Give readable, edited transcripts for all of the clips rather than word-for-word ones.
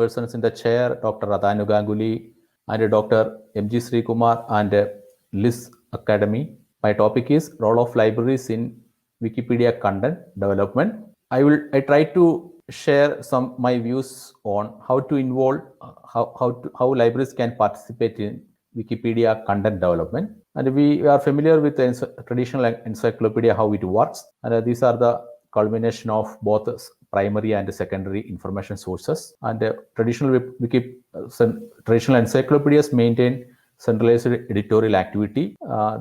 persons in the chair, Dr. Radhanu Ganguly and Dr. M.G. Srikumar and Liz Academy. My topic is role of libraries in Wikipedia content development. I try to share some my views on how to involve how libraries can participate in Wikipedia content development. And we are familiar with the traditional encyclopedia, how it works. And these are the culmination of both primary and secondary information sources. And traditional encyclopedias maintain centralized editorial activity.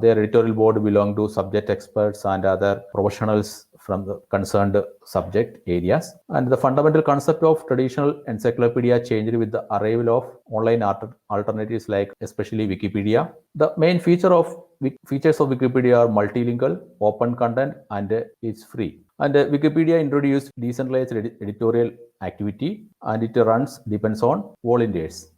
Their editorial board belong to subject experts and other professionals from the concerned subject areas. And the fundamental concept of traditional encyclopedia changed with the arrival of online alternatives like especially Wikipedia. The main features of Wikipedia are multilingual, open content, and it's free. And Wikipedia introduced decentralized editorial activity, and it depends on volunteers.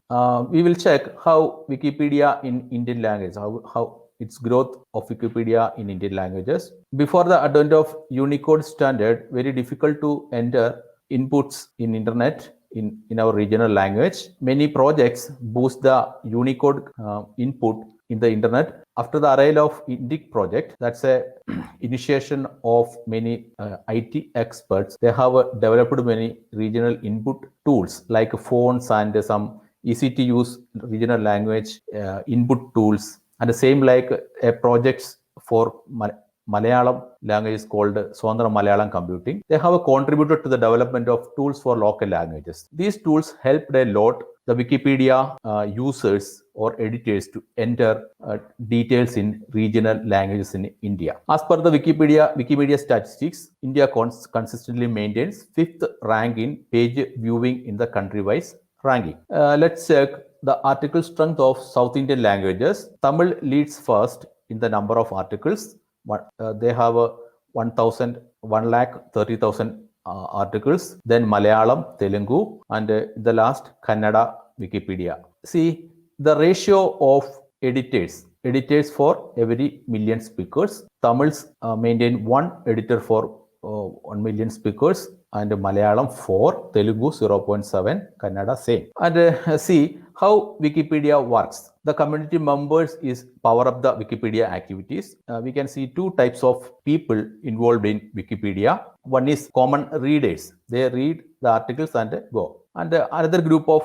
We will check how Wikipedia in Indian language, how its growth of Wikipedia in Indian languages. Before the advent of Unicode standard, very difficult to enter inputs in internet in our regional language. Many projects boost the Unicode input in the internet. After the arrival of Indic project, that's a initiation of many IT experts. They have developed many regional input tools like phones and some easy to use regional language input tools, and the same like projects for Malayalam language is called Swandra Malayalam Computing. They have contributed to the development of tools for local languages. These tools helped a lot the Wikipedia users or editors to enter details in regional languages in India. As per the Wikipedia statistics, India consistently maintains 5th rank in page viewing in the country-wise ranking. Let's check the article strength of South Indian languages. Tamil leads first in the number of articles. They have 1,30,000 articles. Then Malayalam, Telugu, and the last Kannada Wikipedia. See the ratio of editors for every million speakers. Tamils maintain 1 editor for 1 million speakers, and Malayalam 4, Telugu 0.7, Kannada same. And see how Wikipedia works. The community members is power up the Wikipedia activities. We can see 2 types of people involved in Wikipedia. One is common readers. They read the articles and go. And another group of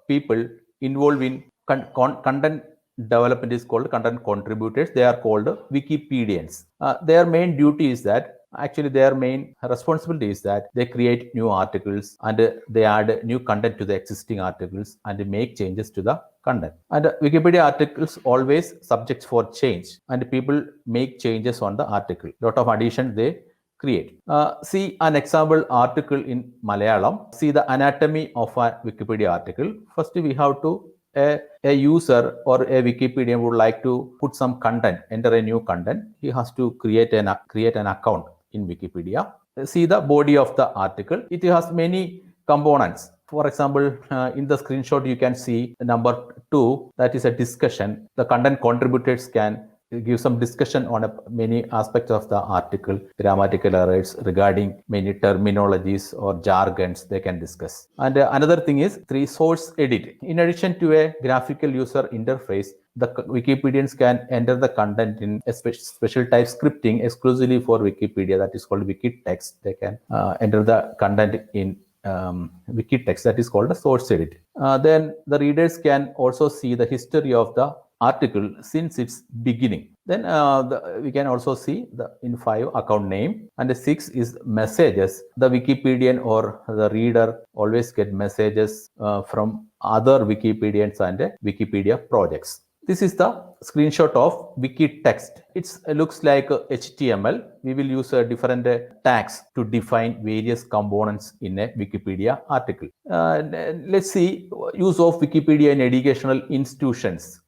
people involved in content development is called content contributors. They are called Wikipedians. Their main duty is that their main responsibility is that they create new articles and they add new content to the existing articles and make changes to the content. And Wikipedia articles always subject for change, and people make changes on the article. Lot of addition they create. See an example article in Malayalam. See the anatomy of a Wikipedia article. First, we have to a user or a Wikipedian would like to put some content, enter a new content. He has to create an account in Wikipedia. See the body of the article. It has many components. For example, in the screenshot, you can see number 2, that is a discussion. The content contributors can give some discussion on many aspects of the article, grammatical errors regarding many terminologies or jargons they can discuss. And another thing is 3, source edit. In addition to a graphical user interface, the Wikipedians can enter the content in a special type scripting exclusively for Wikipedia, that is called Wikitext. They can enter the content in Wikitext, that is called a source edit. Then the readers can also see the history of the article since its beginning. Then we can also see in 5 account name, and 6 is messages. The Wikipedian or the reader always get messages from other Wikipedians and Wikipedia projects. This is the screenshot of Wikitext. It looks like HTML. We will use different tags to define various components in a Wikipedia article. Let's see use of Wikipedia in educational institutions.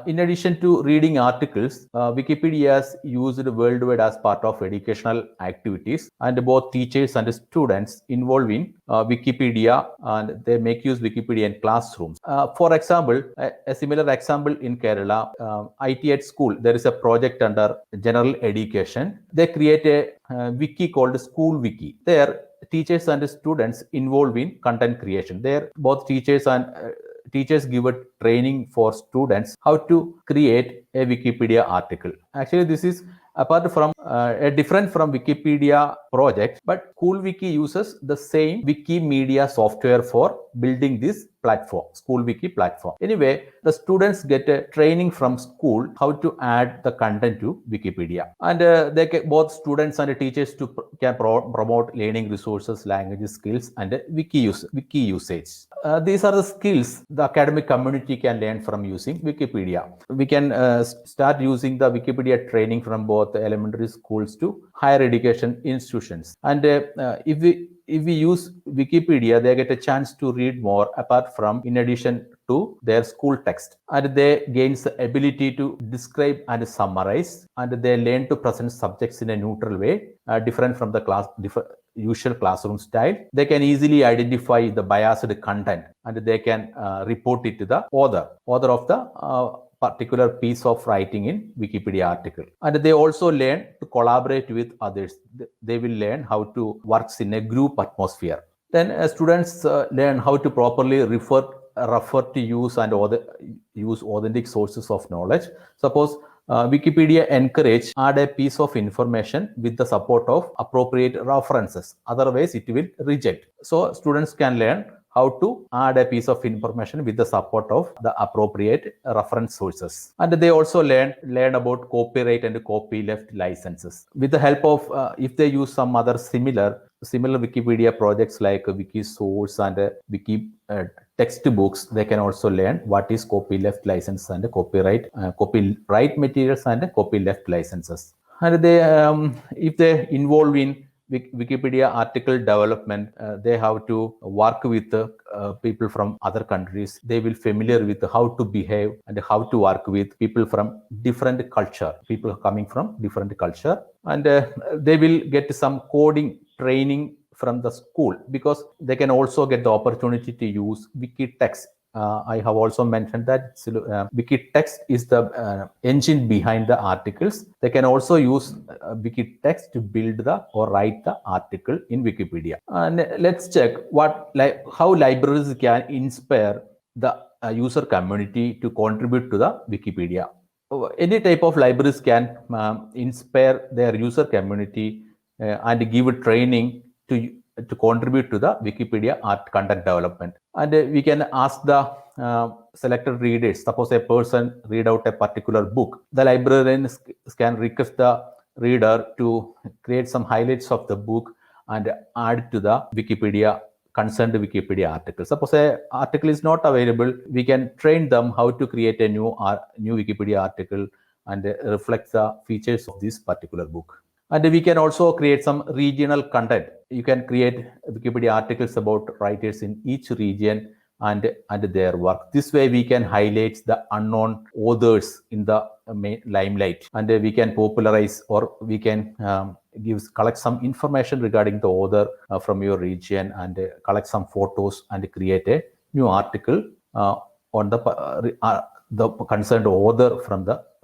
In addition to reading articles, Wikipedia is used worldwide as part of educational activities, and both teachers and students involved in Wikipedia, and they make use Wikipedia in classrooms. For example, a similar example in Kerala, IT at school, there is a project under general education. They create a wiki called School Wiki. There, teachers and students involved in content creation. There, both teachers give a training for students how to create a Wikipedia article. Actually, this is apart from different from Wikipedia project, but SchoolWiki uses the same Wikimedia software for building this platform, SchoolWiki platform. Anyway, the students get a training from school how to add the content to Wikipedia, and both students and teachers can promote learning resources, language skills, and wiki usage. These are the skills the academic community can learn from using Wikipedia. We can start using the Wikipedia training from both elementary schools to higher education institutions. And if we use Wikipedia, they get a chance to read more apart from in addition to their school text, and they gain the ability to describe and summarize, and they learn to present subjects in a neutral way, different from the usual classroom style. They can easily identify the biased content, and they can report it to the author of the particular piece of writing in Wikipedia article. And they also learn to collaborate with others. They will learn how to work in a group atmosphere. Then students learn how to properly refer to use authentic sources of knowledge. Suppose Wikipedia encourage add a piece of information with the support of appropriate references. Otherwise, it will reject. So students can learn how to add a piece of information with the support of the appropriate reference sources. And they also learn about copyright and copyleft licenses. With the help of, if they use some other similar Wikipedia projects like Wikisource and Wiki textbooks, they can also learn what is copyleft license and copyright materials and copyleft licenses. And they, if they involve in Wikipedia article development, they have to work with people from other countries. They will familiar with how to behave and how to work with people from different culture, people coming from different culture, and they will get some coding training from the school, because they can also get the opportunity to use Wikitext. I have also mentioned that Wikitext is the engine behind the articles. They can also use Wikitext to build or write the article in Wikipedia. And let's check how libraries can inspire the user community to contribute to the Wikipedia. Any type of libraries can inspire their user community and give a training to contribute to the Wikipedia art content development. And we can ask the selected readers. Suppose a person read out a particular book, the librarians can request the reader to create some highlights of the book and add to the concerned Wikipedia article. Suppose an article is not available, we can train them how to create a new Wikipedia article and reflect the features of this particular book. And we can also create some regional content. You can create Wikipedia articles about writers in each region and their work. This way we can highlight the unknown authors in the limelight, and we can popularize, or we can collect some information regarding the author from your region, and collect some photos and create a new article on the concerned author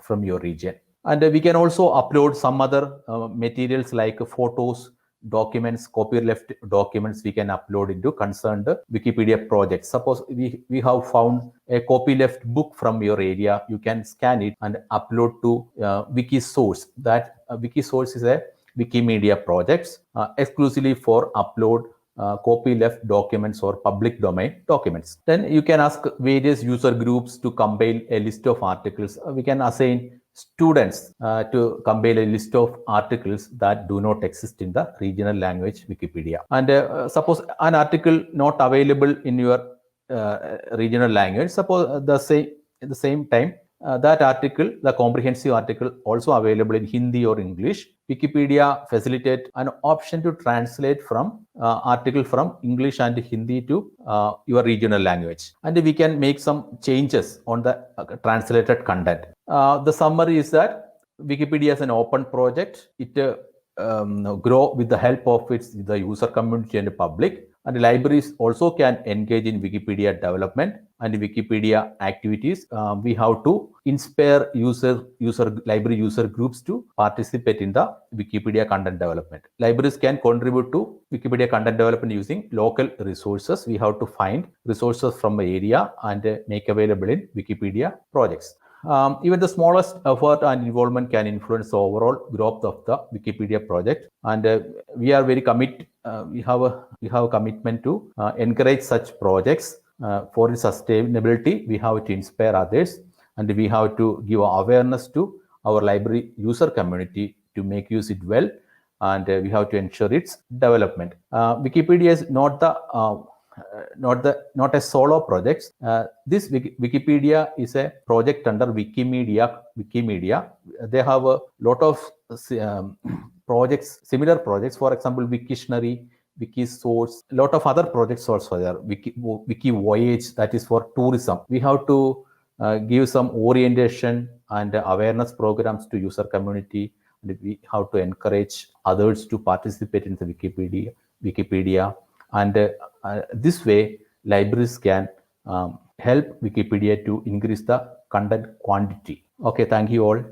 from your region. And we can also upload some other materials like photos, documents, copyleft documents we can upload into concerned Wikipedia projects. Suppose we have found a copyleft book from your area, you can scan it and upload to Wikisource. That Wikisource is a Wikimedia project exclusively for upload copyleft documents or public domain documents. Then you can ask various user groups to compile a list of articles. We can assign students to compile a list of articles that do not exist in the regional language Wikipedia. And suppose an article not available in your regional language, suppose at the same time that article, the comprehensive article, also available in Hindi or English. Wikipedia facilitate an option to translate from article from English and Hindi to your regional language, and we can make some changes on the translated content. The summary is that Wikipedia is an open project. It grow with the help of the user community and the public, And libraries also can engage in Wikipedia development and Wikipedia activities. We have to inspire library user groups to participate in the Wikipedia content development. Libraries can contribute to Wikipedia content development using local resources. We have to find resources from the area and make available in Wikipedia projects. Even the smallest effort and involvement can influence the overall growth of the Wikipedia project, and we are very we have a commitment to encourage such projects for its sustainability. We have to inspire others, and we have to give awareness to our library user community to make use it well, and we have to ensure its development. Wikipedia is not a solo project. This Wikipedia is a project under Wikimedia. They have a lot of projects, similar projects. For example, Wiktionary, Wikisource, a lot of other projects also there. Wiki Voyage, that is for tourism. We have to give some orientation and awareness programs to user community, and we have to encourage others to participate in the Wikipedia. And this way, libraries can help Wikipedia to increase the content quantity. Okay, thank you all.